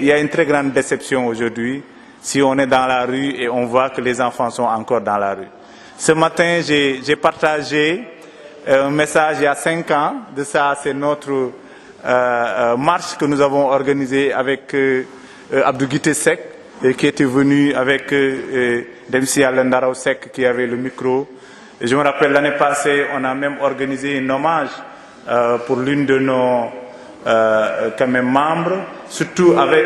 il y a une très grande déception aujourd'hui si on est dans la rue et on voit que les enfants sont encore dans la rue. Ce matin, j'ai partagé un message il y a 5 ans. De ça, c'est notre marche que nous avons organisée avec Abdou Guité Seck, qui était venu avec Demsi Alendaro Seck qui avait le micro. Et je me rappelle l'année passée, on a même organisé un hommage pour l'une de nos quand même membres, surtout avec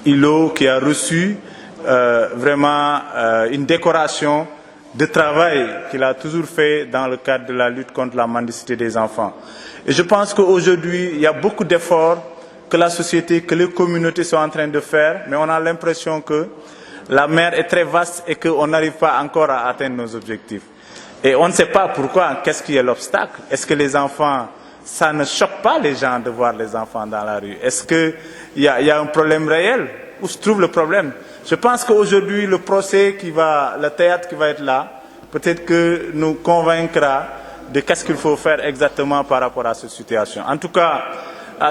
Ilo qui a reçu vraiment une décoration de travail qu'il a toujours fait dans le cadre de la lutte contre la mendicité des enfants. Et je pense qu'aujourd'hui, il y a beaucoup d'efforts que la société, que les communautés sont en train de faire, mais on a l'impression que la mer est très vaste et qu'on n'arrive pas encore à atteindre nos objectifs. Et on ne sait pas pourquoi, qu'est-ce qui est l'obstacle? Est-ce que les enfants, ça ne choque pas les gens de voir les enfants dans la rue? Est-ce qu'il y a un problème réel? Où se trouve le problème? Je pense qu'aujourd'hui, le procès le théâtre qui va être là, peut-être que nous convaincra de qu'est-ce qu'il faut faire exactement par rapport à cette situation. En tout cas,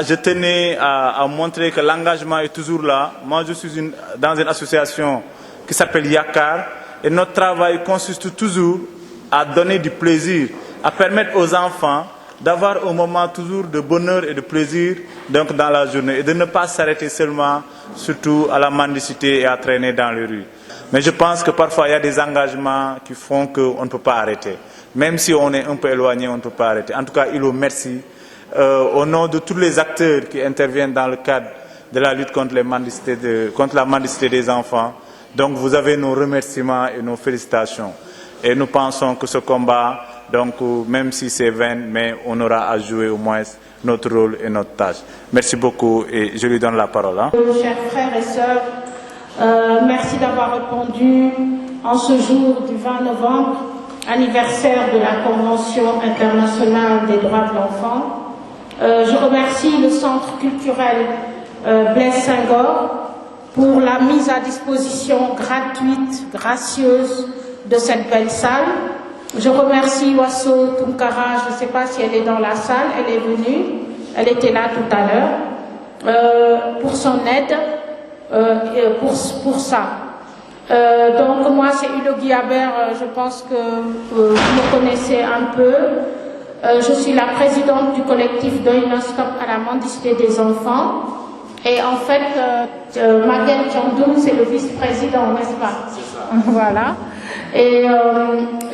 je tenais à montrer que l'engagement est toujours là. Moi, je suis dans une association qui s'appelle Yakar et notre travail consiste toujours à donner du plaisir, à permettre aux enfants d'avoir un moment toujours de bonheur et de plaisir donc dans la journée et de ne pas s'arrêter seulement surtout à la mendicité et à traîner dans les rues. Mais je pense que parfois il y a des engagements qui font qu'on ne peut pas arrêter. Même si on est un peu éloigné, on ne peut pas arrêter. En tout cas, Ilo, merci. Au nom de tous les acteurs qui interviennent dans le cadre de la lutte contre la mendicité des enfants, donc vous avez nos remerciements et nos félicitations. Et nous pensons que ce combat, donc même si c'est vain, mais on aura à jouer au moins notre rôle et notre tâche. Merci beaucoup et je lui donne la parole. Chers frères et sœurs, merci d'avoir répondu en ce jour du 20 novembre, anniversaire de la Convention internationale des droits de l'enfant. Je remercie le Centre culturel Blaise Senghor pour la mise à disposition gratuite, gracieuse de cette belle salle. Je remercie Wasso Tunkara, je ne sais pas si elle est dans la salle, elle est venue, elle était là tout à l'heure, pour son aide, pour ça. Donc moi c'est Ulo Guiabert, je pense que vous me connaissez un peu. Je suis la présidente du collectif Doy No Stop à la mendicité des enfants. Et en fait, Maguette Tchandoum, c'est le vice-président, n'est-ce pas? C'est ça. Voilà. Et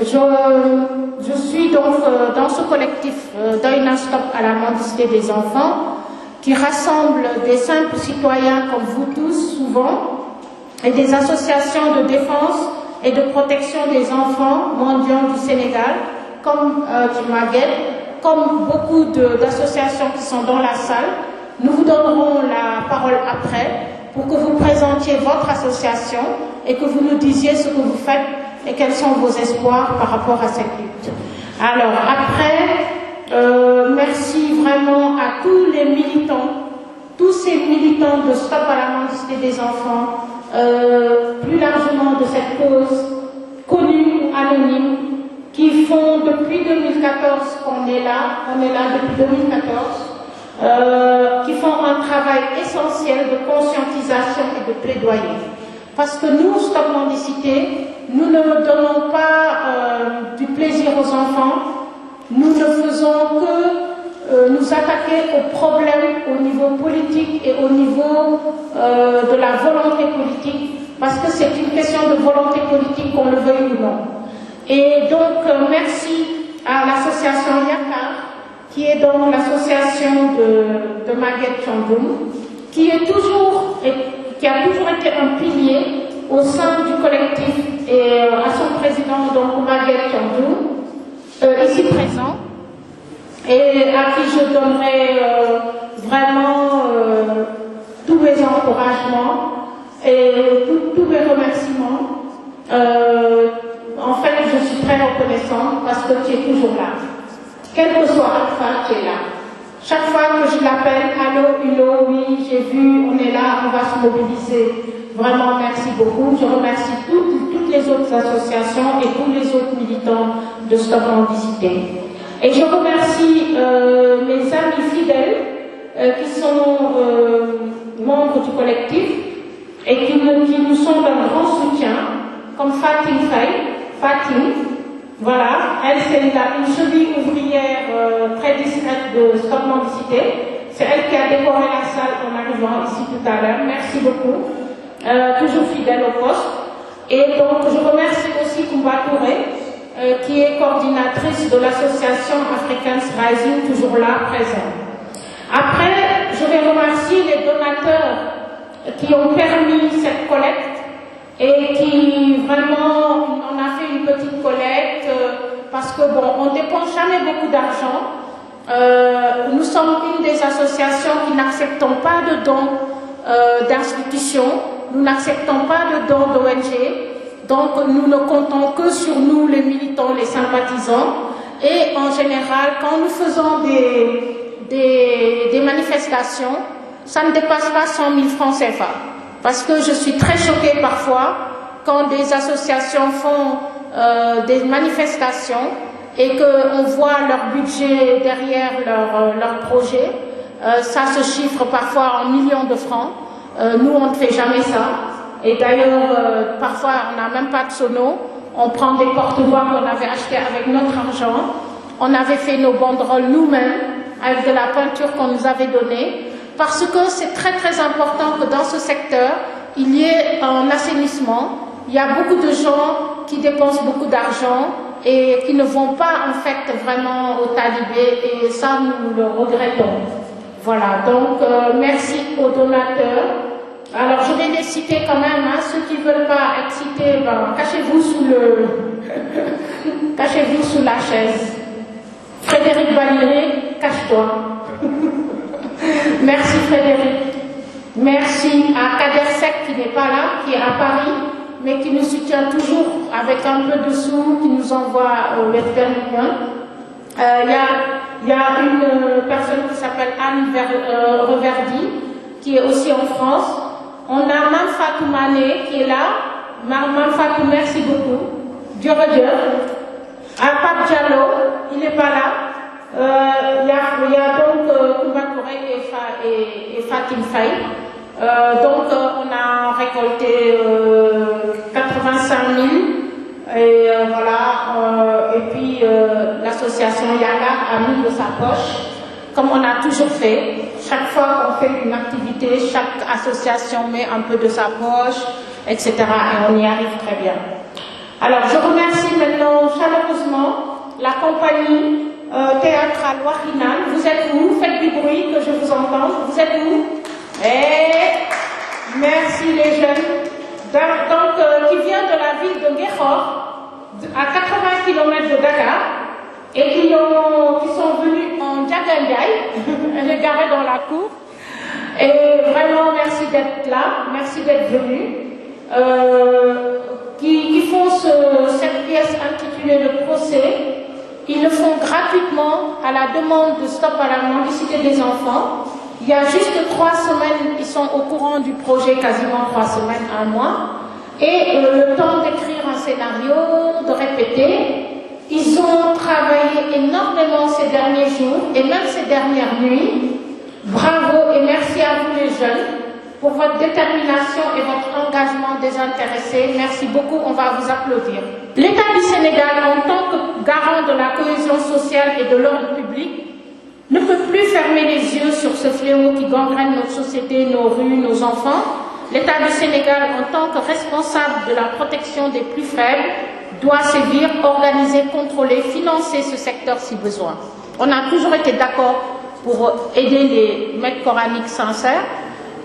je suis donc dans ce collectif Doy No Stop à la mendicité des enfants, qui rassemble des simples citoyens comme vous tous, souvent, et des associations de défense et de protection des enfants mendiants du Sénégal, comme du Maguette, comme beaucoup d'associations qui sont dans la salle. Nous vous donnerons la parole après pour que vous présentiez votre association et que vous nous disiez ce que vous faites et quels sont vos espoirs par rapport à cette lutte. Alors après, merci vraiment à tous les militants, tous ces militants de Stop à la mendicité des enfants, plus largement de cette cause connue ou anonyme, qui font depuis 2014 qu'on est là depuis 2014, qui font un travail essentiel de conscientisation et de plaidoyer. Parce que nous, Stop Mendicité, nous ne donnons pas du plaisir aux enfants, nous ne faisons que nous attaquer aux problèmes au niveau politique et au niveau de la volonté politique, parce que c'est une question de volonté politique, qu'on le veuille ou non. Et donc, merci à l'association Yakar, qui est donc l'association de Maguette Tchandoum, qui a toujours été un pilier au sein du collectif, et à son président, donc Maguette Tchandoum, ici présent, et à qui je donnerai vraiment tous mes encouragements et tous mes remerciements. En fait, je suis très reconnaissante parce que tu es toujours là. Quel que soit Alpha, tu es là. Chaque fois que je l'appelle, allô, Ulo, oui, j'ai vu, on est là, on va se mobiliser. Vraiment, merci beaucoup. Je remercie toutes les autres associations et tous les autres militants de Stop Mendicité. Et je remercie mes amis fidèles qui sont collectifs et qui nous sont d'un grand soutien, comme Fatim Faye. Fatim, voilà, elle c'est une jolie ouvrière très discrète de Stop Mendicité. C'est elle qui a décoré la salle en arrivant ici tout à l'heure. Merci beaucoup. Toujours fidèle au poste. Et donc, je remercie aussi Koumba Touré, qui est coordinatrice de l'association Africans Rising, toujours là, présente. Après, je vais remercier les donateurs qui ont permis cette collecte et qui vraiment, on a fait une petite collecte parce que bon, on ne dépense jamais beaucoup d'argent. Nous sommes une des associations qui n'acceptons pas de dons d'institutions, nous n'acceptons pas de dons d'ONG, donc nous ne comptons que sur nous, les militants, les sympathisants, et en général, quand nous faisons des manifestations, ça ne dépasse pas 100 000 francs CFA, parce que je suis très choquée parfois quand des associations font des manifestations et qu'on voit leur budget derrière leur projet, ça se chiffre parfois en millions de francs. Nous, on ne fait jamais ça. Et d'ailleurs, parfois, on n'a même pas de sono. On prend des porte-voix qu'on avait achetés avec notre argent. On avait fait nos banderoles nous-mêmes avec de la peinture qu'on nous avait donnée. Parce que c'est très très important que dans ce secteur, il y ait un assainissement. Il y a beaucoup de gens qui dépensent beaucoup d'argent et qui ne vont pas en fait vraiment au talibé, et ça nous le regrettons. Voilà, donc merci aux donateurs. Alors je vais les citer quand même, hein. Ceux qui ne veulent pas être cités, ben, cachez-vous sous la chaise. Frédéric Valiré, cache-toi. Merci Frédéric. Merci à Kader Sek qui n'est pas là, qui est à Paris, mais qui nous soutient toujours avec un peu de sous, qui nous envoie au Western Union. Il y a une personne qui s'appelle Anne Reverdy, qui est aussi en France. On a Manfatou Mané qui est là. Manfatou, merci beaucoup. Dieu Dieu. Pape Diallo, il n'est pas là. Il y a donc Koumba Touré et Fatim Faye. Donc on a récolté 85 000 et voilà, et puis l'association Yagar a mis de sa poche, comme on a toujours fait. Chaque fois qu'on fait une activité, chaque association met un peu de sa poche, etc. et on y arrive très bien. Alors je remercie maintenant chaleureusement la compagnie théâtrale Wahinan. Vous êtes où? Faites du bruit, que je vous entende. Vous êtes où? Et merci les jeunes. Donc, qui vient de la ville de Guékhor, à 80 km de Dakar, et qui sont venus en Djagandjaï, elle est garée dans la cour. Et vraiment, merci d'être là, merci d'être venus. Qui font cette pièce intitulée Le procès. Ils le font gratuitement à la demande de Stop à la mendicité des enfants. Il y a juste 3 semaines, ils sont au courant du projet, quasiment 3 semaines, 1 mois. Et le temps d'écrire un scénario, de répéter. Ils ont travaillé énormément ces derniers jours et même ces dernières nuits. Bravo et merci à vous les jeunes pour votre détermination et votre engagement désintéressé. Merci beaucoup, on va vous applaudir. L'État du Sénégal, en tant que garant de la cohésion sociale et de l'ordre public, ne peut plus fermer les yeux sur ce fléau qui gangrène notre société, nos rues, nos enfants. L'État du Sénégal, en tant que responsable de la protection des plus faibles, doit sévir, organiser, contrôler, financer ce secteur si besoin. On a toujours été d'accord pour aider les maîtres coraniques sincères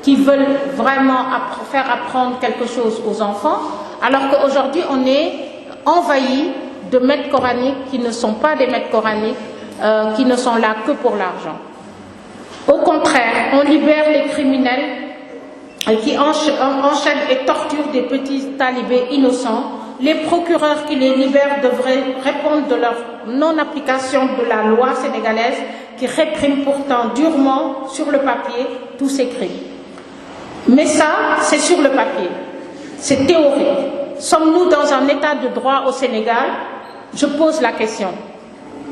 qui veulent vraiment faire apprendre quelque chose aux enfants, alors qu'aujourd'hui on est envahi de maîtres coraniques qui ne sont pas des maîtres coraniques, qui ne sont là que pour l'argent. Au contraire, on libère les criminels qui enchaînent et torturent des petits talibés innocents. Les procureurs qui les libèrent devraient répondre de leur non-application de la loi sénégalaise qui réprime pourtant durement sur le papier tous ces crimes. Mais ça, c'est sur le papier, c'est théorique. Sommes-nous dans un état de droit au Sénégal? Je pose la question.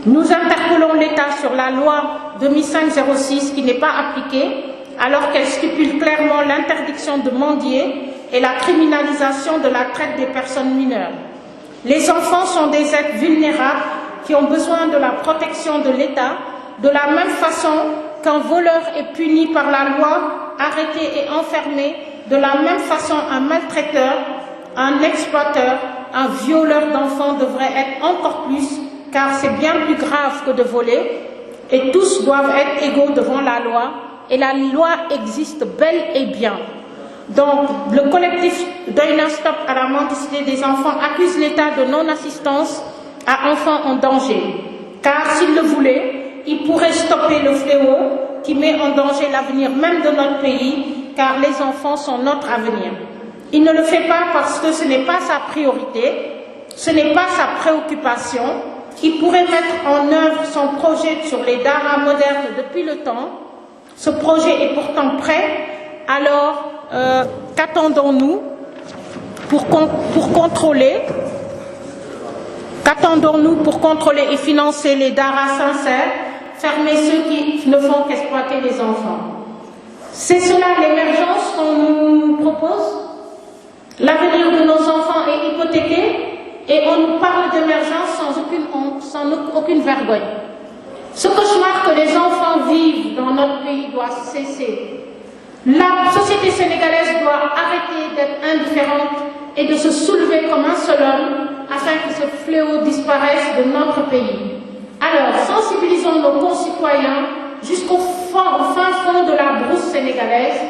Nous interpellons l'État sur la loi 2005-06 qui n'est pas appliquée, alors qu'elle stipule clairement l'interdiction l'interdiction de mendier et la criminalisation de la traite des personnes mineures. Les enfants sont des êtres vulnérables qui ont besoin de la protection de l'État, de la même façon qu'un voleur est puni par la loi, arrêté et enfermé, de la même façon un maltraiteur, un exploiteur, un violeur d'enfants devrait être encore plus, car c'est bien plus grave que de voler, et tous doivent être égaux devant la loi, et la loi existe bel et bien. Donc, le collectif Doyna Stop à la mendicité des enfants accuse l'État de non-assistance à enfants en danger, car s'il le voulait, il pourrait stopper le fléau qui met en danger l'avenir même de notre pays, car les enfants sont notre avenir. Il ne le fait pas parce que ce n'est pas sa priorité, ce n'est pas sa préoccupation. Il pourrait mettre en œuvre son projet sur les daras modernes depuis le temps. Ce projet est pourtant prêt, alors qu'attendons-nous pour contrôler et financer les daras sincères, fermer ceux qui ne font qu'exploiter les enfants? C'est cela l'émergence qu'on nous propose? L'avenir de nos enfants est hypothéqué et on nous parle d'émergence sans aucune honte, sans aucune vergogne. Ce cauchemar que les enfants vivent dans notre pays doit cesser. La société sénégalaise doit arrêter d'être indifférente et de se soulever comme un seul homme afin que ce fléau disparaisse de notre pays. Alors, sensibilisons nos concitoyens jusqu'au fin fond de la brousse sénégalaise.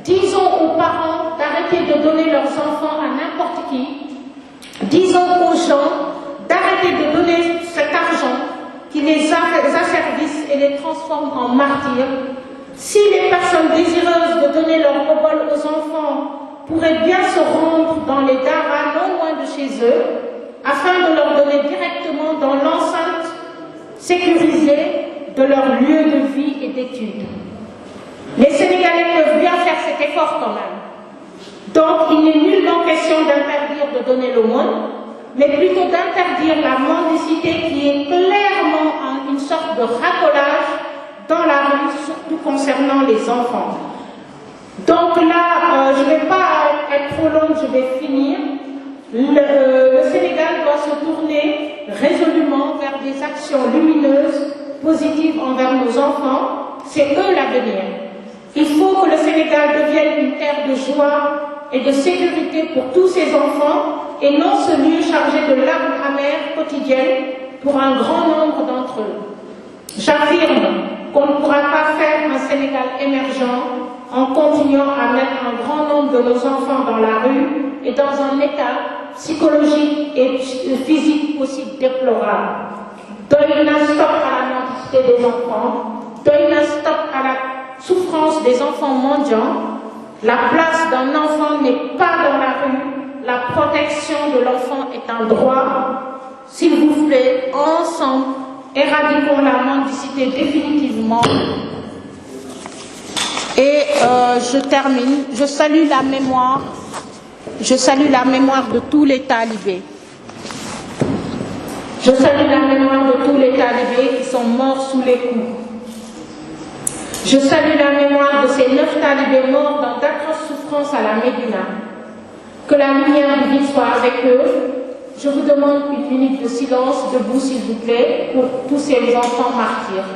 Disons aux parents d'arrêter de donner leurs enfants à n'importe qui. Disons aux gens d'arrêter de donner cet argent qui les asservisse et les transforme en martyrs. Si les personnes désireuses de donner leur obol aux enfants pourraient bien se rendre dans les daras non loin de chez eux, afin de leur donner directement dans l'enceinte sécurisée de leur lieu de vie et d'études. Les Sénégalais peuvent bien faire cet effort quand même. Donc il n'est nullement question d'interdire de donner l'aumône, mais plutôt d'interdire la mendicité qui est clairement une sorte de racolage dans la rue, surtout concernant les enfants. Donc là, je ne vais pas être trop longue, je vais finir. Le Sénégal doit se tourner résolument vers des actions lumineuses, positives envers nos enfants. C'est eux l'avenir. Il faut que le Sénégal devienne une terre de joie et de sécurité pour tous ses enfants et non ce lieu chargé de larmes amères quotidiennes pour un grand nombre d'entre eux. J'affirme qu'on ne pourra pas faire un Sénégal émergent en continuant à mettre un grand nombre de nos enfants dans la rue et dans un état psychologique et physique aussi déplorable. Doyna stop à la mendicité des enfants, Doyna stop à la souffrance des enfants mendiants. La place d'un enfant n'est pas dans la rue, la protection de l'enfant est un droit. S'il vous plaît, ensemble, éradiquons la mendicité définitivement. Et je termine, je salue la mémoire de tous les talibés. Je salue la mémoire de tous les talibés qui sont morts sous les coups. Je salue la mémoire de ces 9 talibés morts dans d'atroces souffrances à la Médina. Que la lumière divine soit avec eux. Je vous demande une minute de silence, debout s'il vous plaît, pour tous ces enfants martyrs.